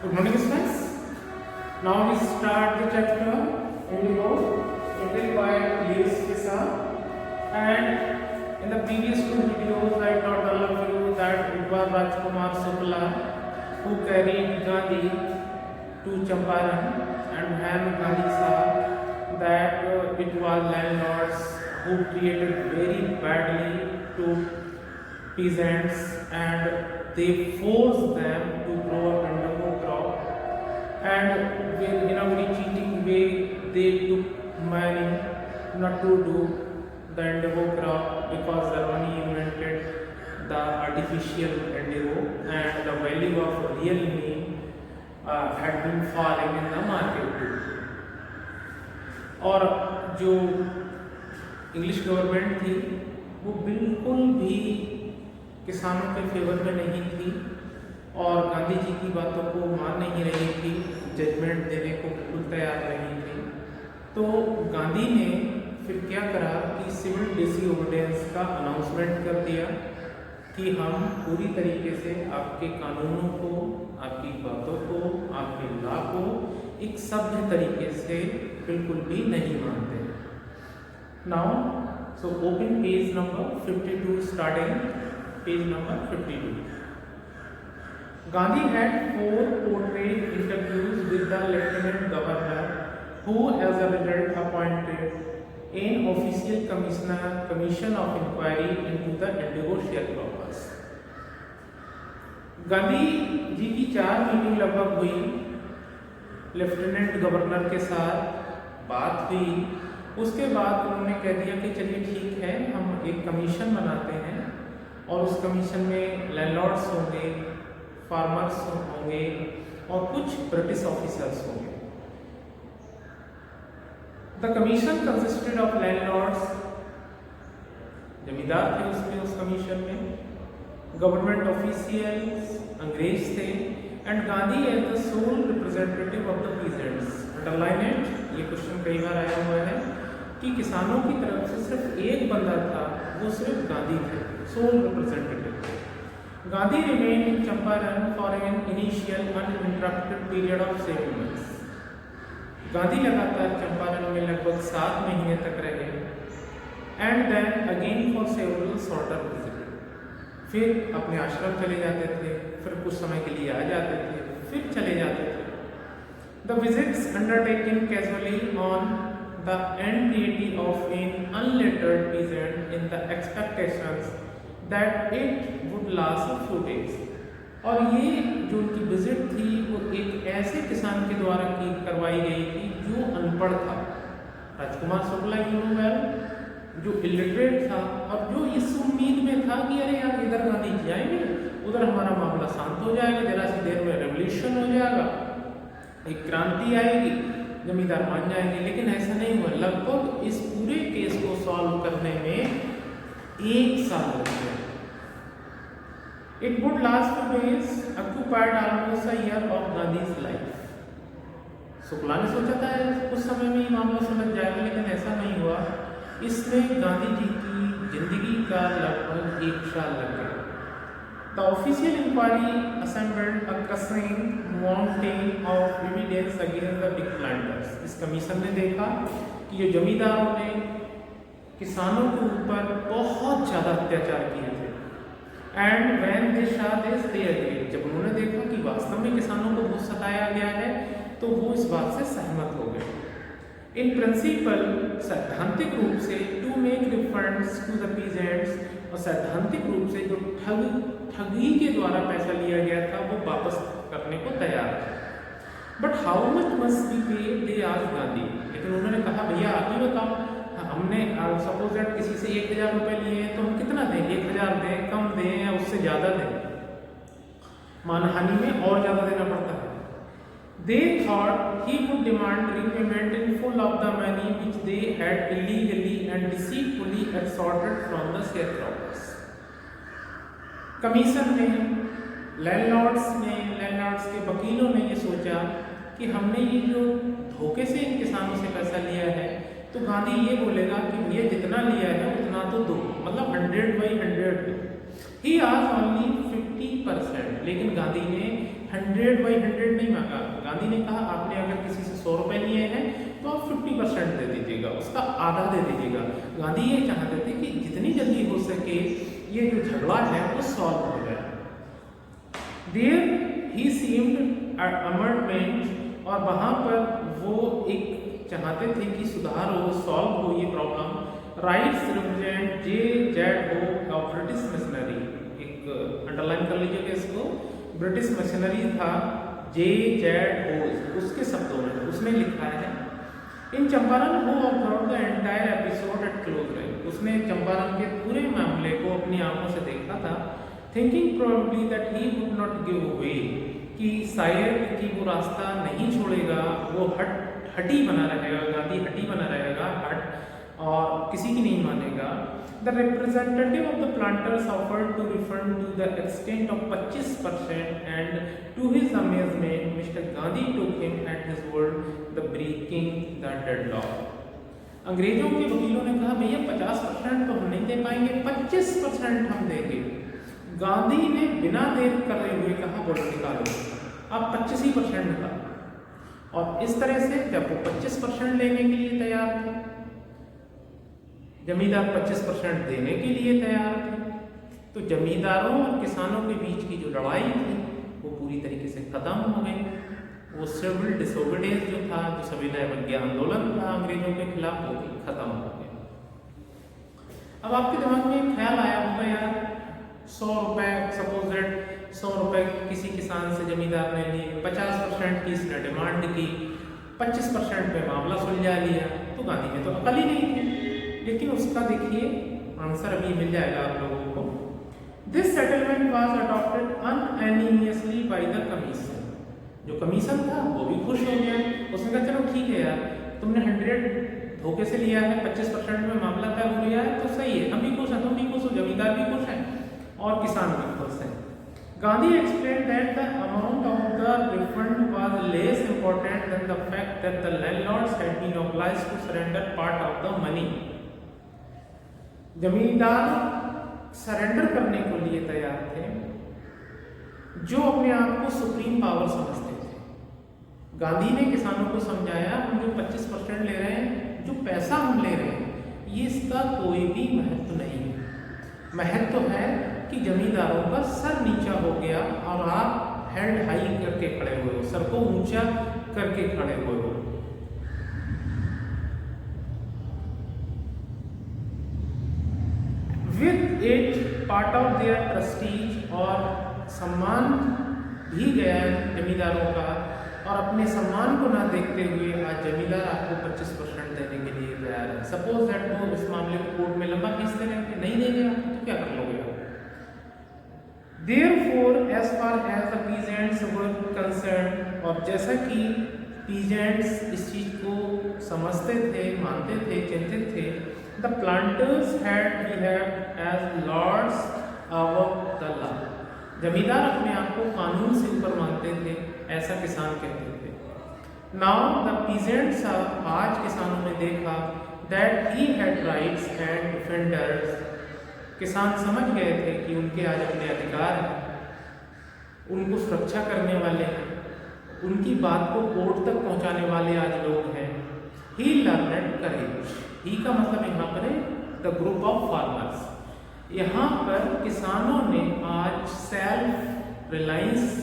Good morning, students. Now we start the chapter Indigo, written by Lewis Fissa. And in the previous two videos, I taught all of you that it was Rajkumar Shukla who carried Gandhi to Champaran, and when Gandhi saw that it was landlords who treated very badly to peasants and they forced them to grow up indigo crop, and in a very cheating way they took money not to do the indigo crop because Zarwani invented the artificial indigo and the value of real neem had been falling in the market too. और जो English government थी वो बिल्कुल भी किसानों के favour में नहीं थी और गांधी जी की बातों को मान नहीं रही थी, जजमेंट देने को बिल्कुल तैयार नहीं थी। तो गांधी ने फिर क्या करा कि सिविल डिसओबीडियंस का अनाउंसमेंट कर दिया कि हम पूरी तरीके से आपके कानूनों को, आपकी बातों को, आपके लॉ को एक सभ्य तरीके से बिल्कुल भी नहीं मानते। Now so open page number 52 starting page number 52. Gandhi had 4 portrait interviews with the Lieutenant Governor, who as a result appointed an official commission of inquiry into the indigo sharecroppers. Gandhi ji की 4 मीटिंग लगभग हुई, lieutenant governor के साथ बात हुई। उसके बाद उन्होंने कह दिया कि चलिए ठीक है, हम एक कमीशन बनाते हैं और उस कमीशन में लैंडलॉर्ड्स होंगे, फार्मर्स होंगे और कुछ ब्रिटिश ऑफिसर्स होंगे। The commission consisted of landlords, जमींदार थे उसमें, उस कमीशन में गवर्नमेंट ऑफिशियल्स अंग्रेज थे, and Gandhi as the sole representative of the peasants. Underline it, ये क्वेश्चन कई बार आया हुआ है कि किसानों की तरफ से सिर्फ एक बंदा था, वो सिर्फ गांधी थे, sole representative. Gandhi remained in Champaran for an initial uninterrupted period of 7 months. Gandhi लगातार चंपारण में लगभग 7 महीने तक रहे, and then again for several shorter visits. फिर अपने आश्रम चले जाते थे, फिर कुछ समय के लिए आ जाते थे, फिर चले जाते थे। The visits undertaken casually on the entreaty of an unlettered peasant in the expectations that it would last a few days. और ये जो उनकी विजिट थी वो एक ऐसे किसान के द्वारा करवाई गई थी जो अनपढ़ था, राजकुमार शुक्ला वेल, जो इलिटरेट था और जो इस उम्मीद में था कि अरे यार इधर गांधी जी आएंगे, उधर हमारा मामला शांत हो जाएगा, जरा सी देर में रेवोल्यूशन हो जाएगा, एक क्रांति आएगी, जमींदार मान जाएंगे। लेकिन ऐसा नहीं हुआ। लगभग इस पूरे केस को सॉल्व करने में 1 साल लग गया। It would last 2 days, occupied almost a year of Gandhi's life. Shukla ने सोचा था कुछ समय में ही मामला समझ जाएगा, लेकिन ऐसा नहीं हुआ। इसमें गांधी जी की जिंदगी का लगभग 1 साल लग गया। The official inquiry assembled a crushing mountain of evidence against the big planters. इस कमीशन ने देखा कि ये जमींदारों ने किसानों के ऊपर बहुत ज़्यादा अत्याचार किए थे। And when they saw this, they agreed. जब उन्होंने देखा कि वास्तव में किसानों को बहुत सताया गया है, तो वो इस बात से सहमत हो गए। In principle, सैद्धांतिक रूप से to make refunds to the peasants, और सैद्धांतिक रूप से जो ठगी के द्वारा पैसा लिया गया था वो वापस करने को तैयार था। But how much must be paid, they asked Gandhi. लेकिन उन्होंने कहा भैया आप ही बताओ, हमने सपोज दैट किसी से 1000 रुपये लिए हैं, तो हम कितना दें, 1000 दें, कम दें या उससे ज़्यादा दें? मानहानि में और ज़्यादा देना पड़ता है। They thought he would demand repayment in full of the money which they had illegally and deceitfully extorted from the sharecroppers. Commission ने, लैंडलॉर्ड्स के वकीलों ने ये सोचा कि हमने ये जो धोखे से इन किसानों से पैसा लिया है, तो गांधी ये बोलेगा कि भैया जितना लिया है उतना तो दो, मतलब 100/100 दो। ही आज ओनली 50%, लेकिन गांधी ने 100/100 नहीं मांगा। गांधी ने कहा आपने अगर किसी से 100 रुपए लिए हैं तो आप 50% दे दीजिएगा, उसका आधा दे दीजिएगा। गांधी ये चाहते थे कि जितनी जल्दी हो सके ये जो झगड़ा है वो सॉल्व हो जाए। देयर ही सीम्ड अमर्डमेंट, और वहाँ पर वो एक चाहते थे कि सुधार हो, सॉल्व हो ये problem. Rights represent J.Z. Howe of British missionary, एक अंडरलाइन कर लीजिएगा इसको, ब्रिटिश मिशनरी था J.Z. Howe, उसके शब्दों में उसने लिखा है इन चंपारण हो observe the entire episode eight close range. उसने चंपारण के पूरे मामले को अपनी आंखों से देखा था, thinking probably that he would not give away, कि शायद कि वो रास्ता नहीं छोड़ेगा, वो हटी बना रहेगा, गांधी हटी बना रहेगा, हट, और किसी की नहीं मानेगा। The representative of the planters offered to refund to the extent of 25% and to his amazement mister Gandhi took him at his word the breaking the deadlock. अंग्रेजों के वकीलों ने कहा भैया 50% तो हम नहीं दे पाएंगे, 25% हम देंगे। गांधी ने बिना देर करे हुए कहा बोलो निकालो, आप 25% निकालो। और इस तरह से जब वो 25% लेने के लिए तैयार थे, जमींदार 25% देने के लिए तैयार थे, तो जमींदारों और किसानों के बीच की जो लड़ाई थी वो पूरी तरीके से खत्म हो गई। वो सिविल डिसोबीडियंस जो था, जो सविनय अवज्ञा आंदोलन था अंग्रेजों के खिलाफ, वो भी खत्म हो गया। अब आपके दिमाग में एक ख्याल आया होगा यार 100 रुपए, सपोज दैट 100 रुपए किसी किसान से जमींदार ने लिए, 50% की इसने डिमांड की, 25% पे मामला सुलझा लिया, तो गांधी में तो अकल ही नहीं थी। लेकिन उसका देखिए आंसर अभी मिल जाएगा आप लोगों को। This settlement was adopted unanimously by the commission. जो कमीशन था वो भी खुश हो गया, उसने कहा चलो ठीक है यार, तुमने 100 धोखे से लिया है, 25% में मामला तय हो गया है, तो सही है, हम भी खुश हैं, तुम भी खुश हो, जमींदार भी खुश हैं और किसान भी खुश हैं। Gandhi explained that the amount of the refund was less important than the fact that the landlords had been obliged to surrender part of the money. जमींदार सरेंडर करने को लिए तैयार थे, जो अपने आप को सुप्रीम पावर समझते थे। गांधी ने किसानों को समझाया हम जो 25% ले रहे हैं, जो पैसा हम ले रहे हैं, ये इसका कोई भी महत्व नहीं है। महत्व है कि जमींदारों का सर नीचा हो गया और आप हेड हाई करके खड़े हुए हो, सर को ऊंचा करके खड़े हुए हो। With it part of their trustees, और सम्मान भी गया जमींदारों का, और अपने सम्मान को ना देखते हुए आज जमींदार आपको 25% देने के लिए तैयार है। सपोज दैट वो इस मामले को कोर्ट में लंबा खींचते रहेंगे, नहीं देंगे आप तो क्या कर लोगे आप। Therefore, as far as the peasants were concerned, और जैसा कि peasants इस चीज को समझते थे, मानते थे, चिंतित थे, the planters had behaved as lords of the law. जमींदार अपने आप को कानून से ऊपर मानते थे, ऐसा किसान कहते थे। Now the peasants, आज किसानों ने देखा that he had rights and defenders, किसान समझ गए थे कि उनके आज अपने अधिकार हैं, उनको सुरक्षा करने वाले हैं, उनकी बात को कोर्ट तक पहुंचाने वाले आज लोग हैं। ही लर्नड करेज, ही का मतलब यहाँ पर है द ग्रुप ऑफ फार्मर्स। यहाँ पर किसानों ने आज सेल्फ रिलायंस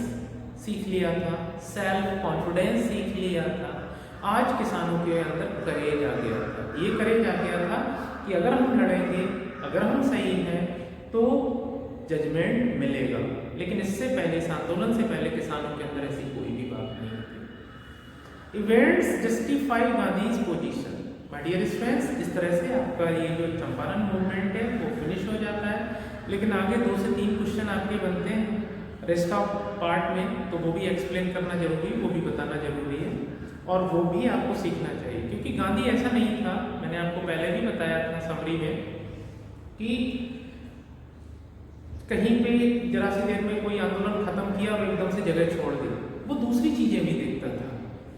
सीख लिया था, सेल्फ कॉन्फिडेंस सीख लिया था। आज किसानों के अंदर करेज आ गया था। ये करेज आ गया था कि अगर हम लड़ेंगे, अगर हम सही हैं तो जजमेंट मिलेगा। लेकिन इससे पहले, इस आंदोलन से पहले किसानों के अंदर ऐसी कोई भी बात नहीं थी। Events justify Gandhi's position. My dear friends, इस तरह से आपका ये जो चंपारण मूवमेंट है वो फिनिश हो जाता है। लेकिन आगे 2 से 3 क्वेश्चन आपके बनते हैं रेस्ट ऑफ पार्ट में, तो वो भी एक्सप्लेन करना जरूरी है, वो भी बताना जरूरी है, और वो भी आपको सीखना चाहिए। क्योंकि गांधी ऐसा नहीं था, मैंने आपको पहले भी बताया था समरी में, कि कहीं पे जरा सी देर में कोई आंदोलन खत्म किया और एकदम से जगह छोड़ दी। वो दूसरी चीजें भी देखता था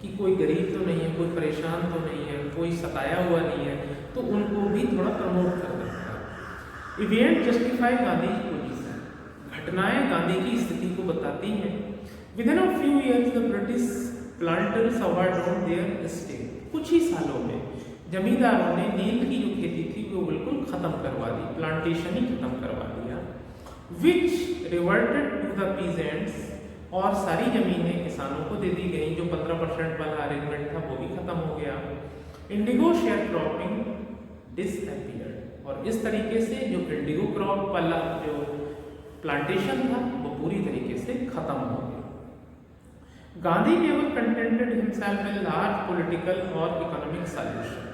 कि कोई गरीब तो नहीं है, कोई परेशान तो नहीं है, कोई सताया हुआ नहीं है, तो उनको भी थोड़ा प्रमोट कर देता था। इवेंट जस्टिफाई गांधी पोजीशन, घटनाएं गांधी की स्थिति को बताती हैं। Within a few years the British planters abandoned their estate, कुछ ही सालों में जमींदारों ने नील की जो खेती थी वो बिल्कुल खत्म करवा दी, प्लांटेशन ही खत्म करवा दिया। विच रिवर्टेड टू द पीजेंट्स, और सारी जमीनें किसानों को दे दी गई, जो 15% वाला अरेंजमेंट था वो भी खत्म हो गया। इंडिगो शेयर क्रॉपिंग डिसअपीयर्ड, और इस तरीके से जो इंडिगो क्रॉप वाला जो प्लांटेशन था वो पूरी तरीके से खत्म हो गया। Gandhi never contented himself with large political और इकोनॉमिक सॉल्यूशन,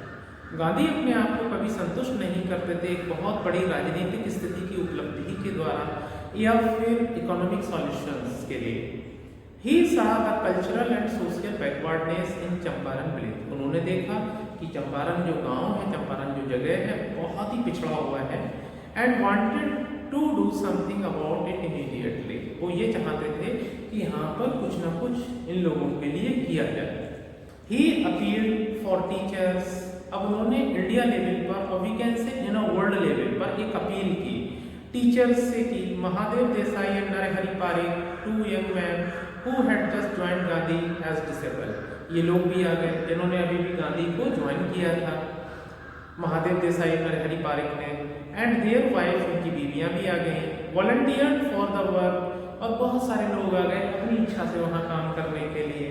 गांधी अपने आप को कभी संतुष्ट नहीं करते थे एक बहुत बड़ी राजनीतिक स्थिति की उपलब्धि के द्वारा या फिर इकोनॉमिक सॉल्यूशंस के लिए। ही saw the cultural and social backwardness in Champaran village, उन्होंने देखा कि चंपारण जो गांव है, चंपारण जो जगह है बहुत ही पिछड़ा हुआ है, and wanted to do something about it immediately, वो ये चाहते थे कि यहाँ पर कुछ ना कुछ इन लोगों के लिए किया जाए। ही अपील्ड फॉर टीचर्स, अब उन्होंने इंडिया लेवल पर और we can say world level पर एक अपील की टीचर्स से की। Mahadev Desai and Narhari Parekh, two young man who had just join Gandhi as disciple, ये लोग भी आ गए जिन्होंने अभी भी गांधी को ज्वाइन किया था, महादेव देसाई और नरहरि पारेख ने, एंड देयर वाइफ, उनकी बीवियां भी आ गई। वॉलंटियर फॉर द वर्क, और बहुत सारे लोग आ गए अपनी इच्छा से वहाँ काम करने के लिए।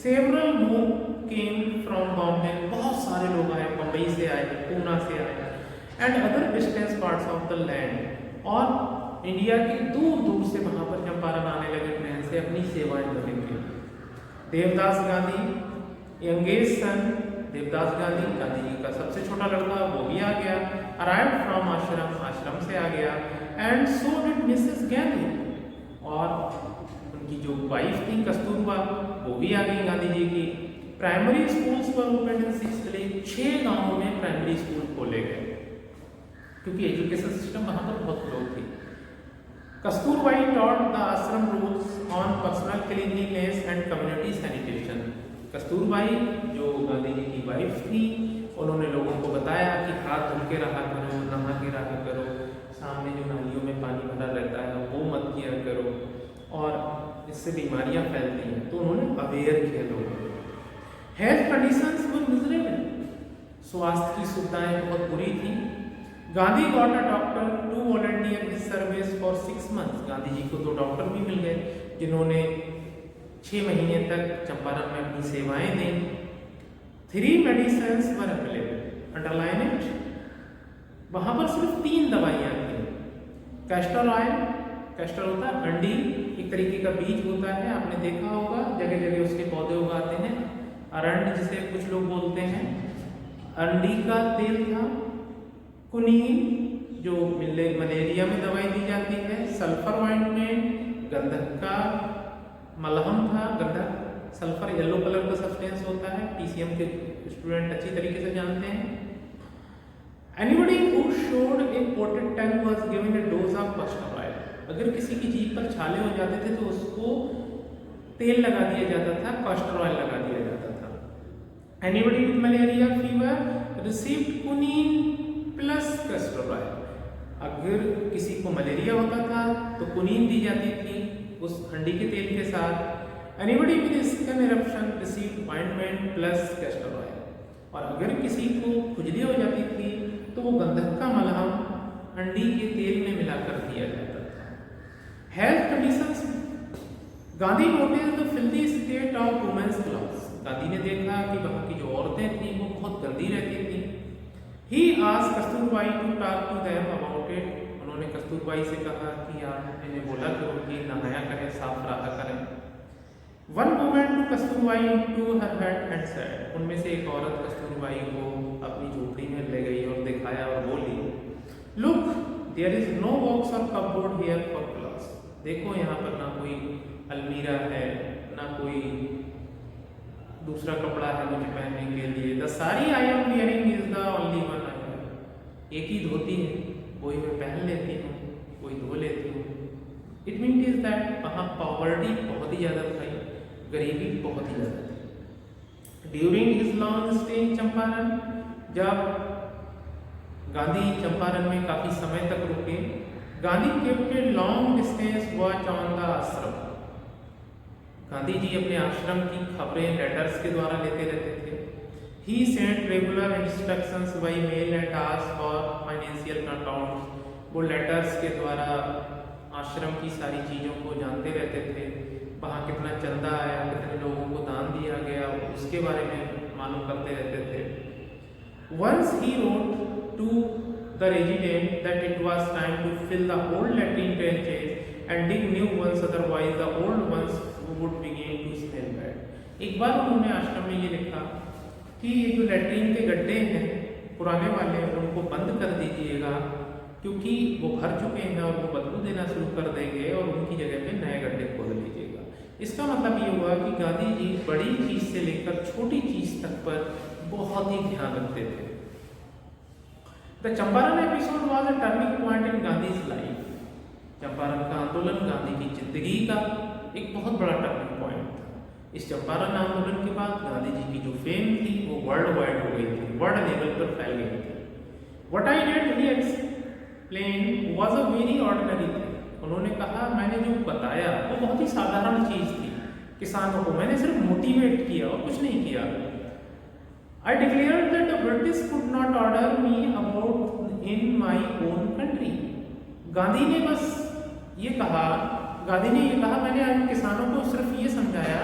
Several more came from Bombay, बहुत सारे लोग आए, बम्बई से आए, पूना से आए, and other distance parts of the land, और इंडिया के दूर दूर से वहाँ पर चंपारण आने लगे ट्रेन से अपनी सेवाएं देने के लिए। देवदास गांधी, यंगेस्ट सन देवदास गांधी, गांधी जी का सबसे छोटा लड़का, वो भी आ गया। अराइव्ड फ्रॉम आश्रम, आश्रम से आ गया। And so did Mrs Gandhi, और उनकी जो वाइफ थी कस्तूरबा, वो भी आ गई गांधी जी की। प्राइमरी स्कूल्स पर ओपन इन 6 विलेज, 6 गांवों में प्राइमरी स्कूल खोले गए क्योंकि एजुकेशन सिस्टम वहाँ पर बहुत लो थी। कस्तूरबाई टॉट द आश्रम rules on personal cleanliness and community sanitation, Kasturbai जो गांधी जी की वाइफ थी, उन्होंने लोगों को बताया कि हाथ धुल के रहा करो, नहा के रहा करो, सामने जो नालियों में पानी भरा रहता है वो मत किया करो, और इससे बीमारियां फैलती हैं, तो उन्होंने अवेयर किया लोगों को। हेल्थ कंडीशंस वर मिजरेबल, स्वास्थ्य की सुविधाएं बहुत बुरी थी। Gandhi got a doctor to volunteer his service for 6 months, Gandhi ji को 2 डॉक्टर भी मिल गए जिन्होंने 6 महीने तक चंपारण में अपनी सेवाएं दी। 3 medicines were available, underline it, वहां पर सिर्फ 3 दवाइयां थी। कैस्टर ऑयल, कैस्टर होता है अंडी, एक तरीके का बीज होता है, आपने देखा होगा जगह जगह उसके पौधे उगाते हैं, अरंड जिसे कुछ लोग बोलते हैं, अंडी का तेल था। कुनीन जो मलेरिया में दवाई दी जाती है, सल्फर ऑइंटमेंट, गंधक का मलहम था, गंधक सल्फर येलो कलर का सब्सटेंस होता है, पीसीएम के स्टूडेंट अच्छी तरीके से जानते हैं। Anybody who showed a potted tongue was given a dose of castor oil, अगर किसी की जीभ पर छाले हो जाते थे तो उसको तेल लगा दिया जाता था, कास्टर ऑयल लगा दिया जाता था। Anybody with malaria fever received quinine plus castor oil, अगर किसी को मलेरिया होता था तो कुनीन दी जाती थी उस हंडी के तेल के साथ। Anybody with skin eruption received ointment plus castor oil, और अगर किसी को खुजली हो जाती थी तो वो गंधक का मलहम हंडी के तेल में मिलाकर दिया जाता था। Health conditions, Gandhi notice the filthy state of women's clothes, Gandhi ने देखा कि वहाँ की जो औरतें थी वो बहुत गंदी रहती थी। He asked Kasturbai to talk to them about it, उन्होंने कस्तूरबाई से कहा कि आप इन्हें बोला करो कि नहाया करें, साफ रहा करें। One woman to Kasturbai into her hut and said, उनमें से एक औरत कस्तूरबाई को अपनी झोपड़ी में ले गई और दिखाया और बोली, Look, there is no box or cupboard here for clothes, देखो यहाँ पर ना कोई अलमीरा है, ना कोई दूसरा कपड़ा है मुझे पहनने के लिए। The sari I am wearing is the only one I have, एक ही धोती है, वही मैं पहन लेती हूँ, वही धो लेती हूँ। इट मीन्स इज दैट वहाँ पॉवर्टी बहुत ही ज़्यादा थी, गरीबी बहुत ही ज़्यादा थी। During his long stay in Champaran, जब गांधी चंपारण में काफ़ी समय तक रुके, Gandhi kept a long distance watch on the आश्रम, गांधी जी अपने आश्रम की खबरें लेटर्स के द्वारा लेते रहते थे। He sent regular instructions by mail and asked for financial accounts। वो लेटर्स के द्वारा आश्रम की सारी चीज़ों को जानते रहते थे, वहाँ कितना चंदा आया, कितने लोगों को दान दिया गया, उसके बारे में मालूम करते रहते थे। Once he wrote to the resident that it was time to fill the old latrine trenches and dig new ones, otherwise the old ones would begin to smell bad। एक बार उन्होंने आश्रम में ये लिखा कि ये जो लैट्रीन के गड्ढे हैं पुराने वाले, उनको बंद कर दीजिएगा क्योंकि वो भर चुके हैं और वो बदबू देना शुरू कर देंगे, और उनकी जगह पे नए गड्ढे खोद लीजिएगा। इसका मतलब ये हुआ कि गांधी जी बड़ी चीज से लेकर छोटी चीज तक पर बहुत ही ध्यान रखते थे। The Champaran episode was a turning point in Gandhi's life. Champaran का आंदोलन गांधी की जिंदगी का एक बहुत बड़ा टर्निंग पॉइंट था। इस चंपारण आंदोलन के बाद गांधी जी की जो फेम थी वो वर्ल्ड वाइड हो गई थी, वर्ल्ड लेवल पर फैल गई थी। What I did he explain was a very ordinary thing. उन्होंने कहा मैंने जो बताया वो बहुत ही साधारण चीज थी। किसानों को मैंने सिर्फ मोटिवेट किया और कुछ नहीं किया। I declared that the British could not order me about in my own country। Gandhi ने बस ये कहा, मैंने किसानों को सिर्फ ये समझाया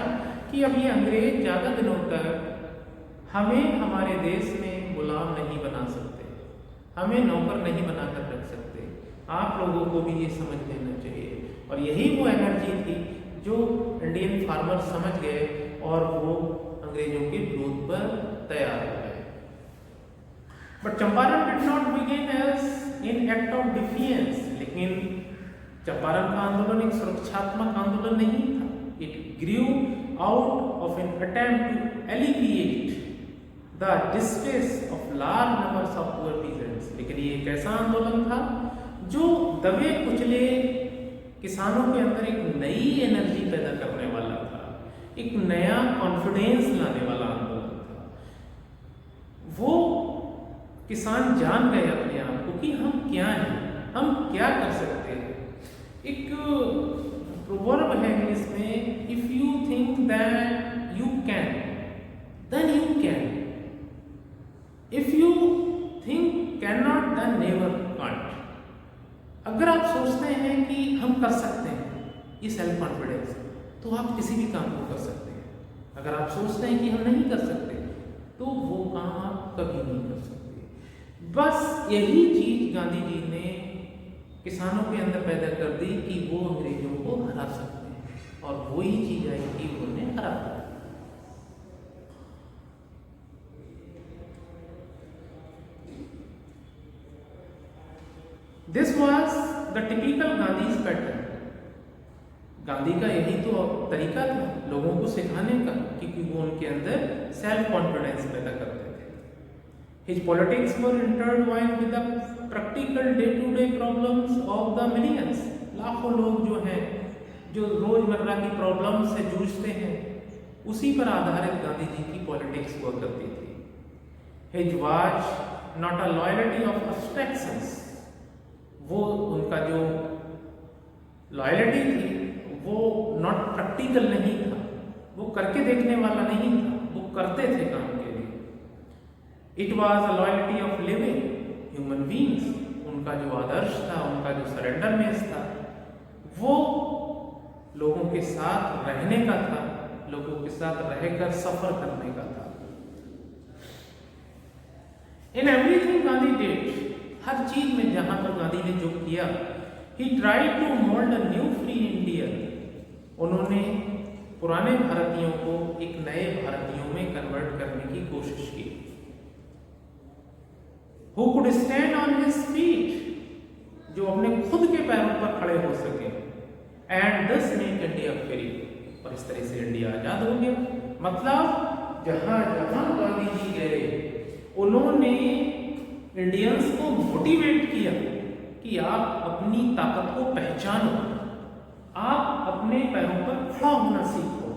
कि अब ये अंग्रेज ज़्यादा दिनों तक हमें हमारे देश में गुलाम नहीं बना सकते, हमें नौकर नहीं बनाकर रख सकते। आप लोगों को भी ये समझ लेना चाहिए। और यही वो एनर्जी थी जो इंडियन फार्मर समझ गए और वो अंग्रेजों के विरोध पर तैयार हो गए। But Champaran did not begin as an act of defiance. लेकिन चंपारण का आंदोलन एक सुरक्षात्मक आंदोलन नहीं था। It grew out of an attempt to alleviate the distress of large numbers of poor peasants. लेकिन ये एक ऐसा आंदोलन था जो दबे कुचले किसानों के अंदर एक नई एनर्जी पैदा करने वाला था, एक नया कॉन्फिडेंस लाने वाला आंदोलन था। वो किसान जान गए अपने आप को कि हम क्या हैं, हम क्या कर सकते हैं। एक प्रोवर्ब है इंग्लिश में, if you think that you can then you can, if you think can not then never can't. अगर आप सोचते हैं कि हम कर सकते हैं, ये सेल्फ कॉन्फिडेंस, तो आप किसी भी काम को कर सकते हैं। अगर आप सोचते हैं कि हम नहीं कर सकते, तो वो काम आप कभी नहीं कर सकते। बस यही चीज गांधी जी ने किसानों के अंदर पैदा कर दी कि वो अंग्रेजों को हरा सकते हैं, और वही चीज आई कि उन्हें हरा दिया। This was the typical Gandhi's pattern. Gandhi का यही तो तरीका था लोगों को सिखाने का, क्योंकि वो उनके अंदर सेल्फ कॉन्फिडेंस पैदा करते थे। His politics were intertwined with the practical day to day problems of the millions. लाखों लोग जो हैं, जो रोजमर्रा की प्रॉब्लम से जूझते हैं, उसी पर आधारित गांधी जी की पॉलिटिक्स हुआ करती थी। His was not a loyalty of abstractions. वो उनका जो लॉयल्टी थी वो नॉट प्रैक्टिकल नहीं था, वो करके देखने वाला नहीं था, वो करते थे काम के लिए। It was a loyalty of living human beings. उनका जो आदर्श था, उनका जो सरेंडरनेस था, वो लोगों के साथ रहने का था, लोगों के साथ रहकर सफर करने का था। इन एवरीथिंग गांधी डिड, हर चीज में जहां पर गांधी ने जो किया, he tried to mould a new free India. उन्होंने पुराने भारतीयों को एक नए भारतीयों में कन्वर्ट करने की कोशिश की। Who could stand on his feet, जो अपने खुद के पैरों पर खड़े हो सके, and this make India free. और इस तरह से इंडिया आजाद हो गया। मतलब जहां जहां गांधी जी गए, उन्होंने इंडियंस को मोटिवेट किया कि आप अपनी ताकत को पहचानो, आप अपने पैरों पर खड़ा होना सीखो।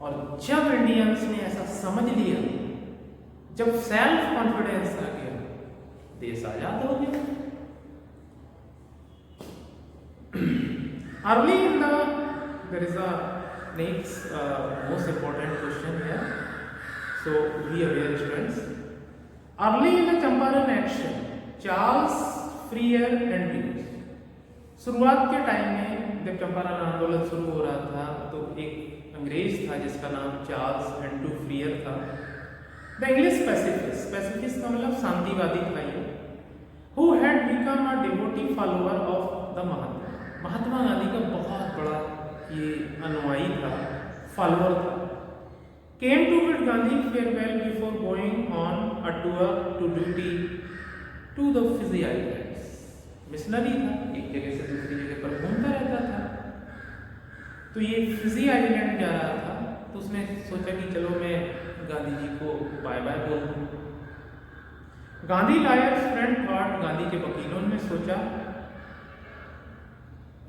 और जब इंडियंस ने ऐसा समझ लिया, जब सेल्फ कॉन्फिडेंस आ गया, देश आजाद हो गया। Early in the there is a next most important question here. So be aware, students. Early in the Champaran action, Charles Freer Andrews, शुरुआत के टाइम में जब चंपारण आंदोलन शुरू हो रहा था तो एक अंग्रेज था जिसका नाम चार्ल्स एंड्रू फ्रियर था। द इंग्लिश पैसिफिस्ट, पैसिफिस्ट का मतलब शांतिवादी था ये, who had become a devotee follower of the Mahatma Gandhi का बहुत बड़ा ये अनुयायी था, फॉलोअर था। came to bid Gandhi farewell before going on a tour to duty to the Fiji Islands. Missionary था, एक जगह से दूसरी जगह पर घूमता रहता था। तो ये फिजी आइलैंड जा रहा था, तो उसने सोचा कि चलो मैं गांधी जी को बाय बाय बोल दूं। Gandhi lawyers friend thought, Gandhi के वकीलों ने सोचा,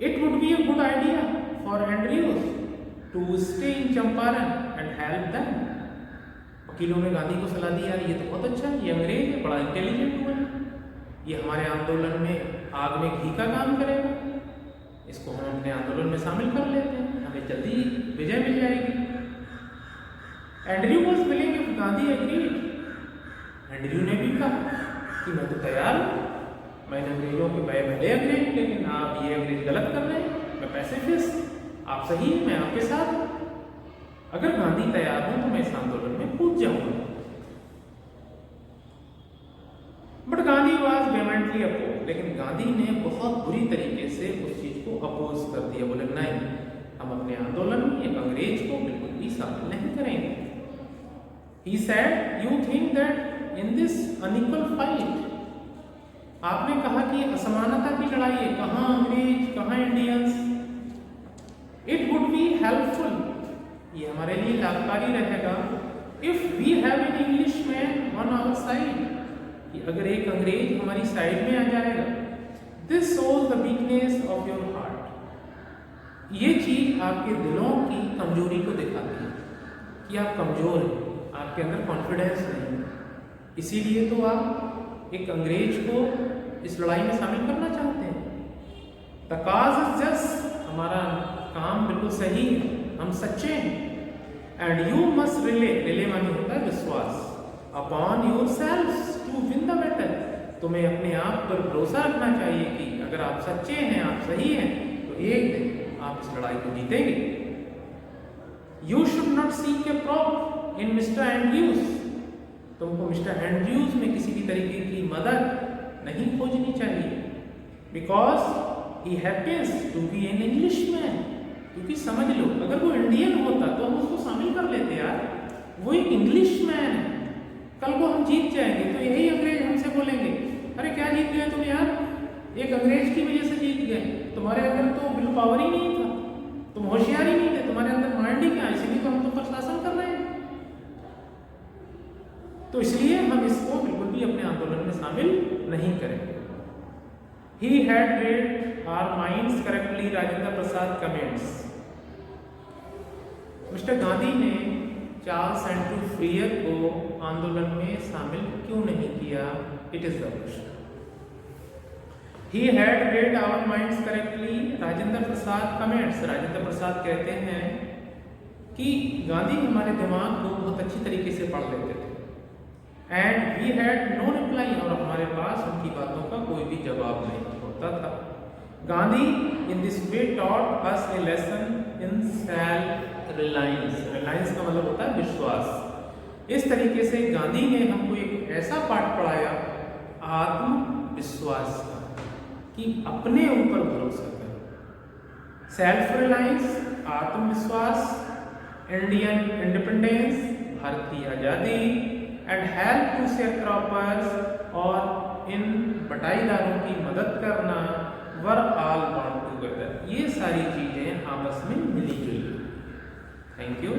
it would be a good idea for Andrews to stay in Champaran and help them. वकीलों ने गांधी को सलाह दी, यार ये तो बहुत अच्छा है, ये अंग्रेज है, बड़ा इंटेलिजेंट हुआ है, ये हमारे आंदोलन में आग में घी का काम करेगा, इसको हम अपने आंदोलन में शामिल कर लेते हैं, हमें जल्दी विजय मिल जाएगी। Andrew was willing if Gandhi agreed. Andrew ने भी कहा कि मैं तो तैयार हूँ, मैंने अंग्रेजों के भले अंग्रेज, लेकिन आप ये अंग्रेज गलत कर रहे हैं, मैं पैसिफिस्ट, आप सही हैं, मैं आपके साथ हूं। अगर गांधी तैयार हो तो मैं इस आंदोलन में कूद जाऊंगा। बट गांधी वाज वेहेमेंटली अपोज, लेकिन गांधी ने बहुत बुरी तरीके से उस चीज को अपोज कर दिया, बोले नहीं, हम अपने आंदोलन में एक अंग्रेज को बिल्कुल भी शामिल नहीं करेंगे। He said, you think that in this unequal fight, आपने कहा कि असमानता की लड़ाई है, कहां अंग्रेज कहां Indians, it would be helpful, ये हमारे लिए लाभकारी रहेगा, if we have an English man on our side, कि अगर एक अंग्रेज हमारी साइड में आ जाएगा। This shows the weakness of your heart, ये चीज आपके दिलों की कमजोरी को दिखाती है कि आप कमजोर हैं, आपके अंदर कॉन्फिडेंस नहीं है, इसीलिए तो आप एक अंग्रेज को इस लड़ाई में शामिल करना चाहते हैं। द काज इज जस्ट, हमारा काम बिल्कुल सही है, हम सच्चे हैं। एंड यू मस्ट रिले माने होता है विश्वास, upon your self to win the battle, तुम्हें अपने आप पर भरोसा रखना चाहिए कि अगर आप सच्चे हैं, आप सही हैं, तो एक दिन आप इस लड़ाई को जीतेंगे। You should not seek a prop in mister Andrews, तुमको मिस्टर एंड्रयूज में किसी भी तरीके की मदद नहीं खोजनी चाहिए, because he happens to be an Englishman, क्योंकि समझ लो अगर वो इंडियन होता तो हम उसको शामिल कर लेते यार, वो एक इंग्लिशमैन है, कल को हम जीत जाएंगे तो यही अंग्रेज हमसे बोलेंगे, अरे क्या जीत गए तुम यार, एक अंग्रेज की वजह से जीत गए, तुम्हारे अंदर तो विल पावर ही नहीं था, तुम होशियार ही नहीं थे, तुम्हारे अंदर माइंड ही क्या, इसीलिए तो हम तो प्रशासन कर रहे हैं। तो इसलिए हम इसको बिल्कुल भी अपने आंदोलन में शामिल नहीं करेंगे। He had read our minds correctly, Rajendra Prasad comments. Mister Gandhi ने चार्ल्स एंड्रू फ्रियर को आंदोलन में शामिल क्यों नहीं किया? It is the question. He had read our minds correctly, Rajendra Prasad comments. Rajendra Prasad कहते हैं कि गांधी हमारे दिमाग को बहुत अच्छी तरीके से पढ़ लेते थे, and we had no reply, और हमारे पास उनकी बातों का कोई भी जवाब नहीं होता था। Gandhi in this way taught us A lesson in self reliance. Reliance का मतलब होता है विश्वास। इस तरीके से गांधी ने हमको एक ऐसा पाठ पढ़ाया आत्मविश्वास का, कि अपने ऊपर भरोसा करो। सेल्फ रिलायंस, आत्मविश्वास, इंडियन इंडिपेंडेंस, भारत की आज़ादी, and help to share croppers, और इन बटाईदारों की मदद करना, वर ऑल बॉन्ड टुगेदर, ये सारी चीजें आपस में मिली जुली। Thank you.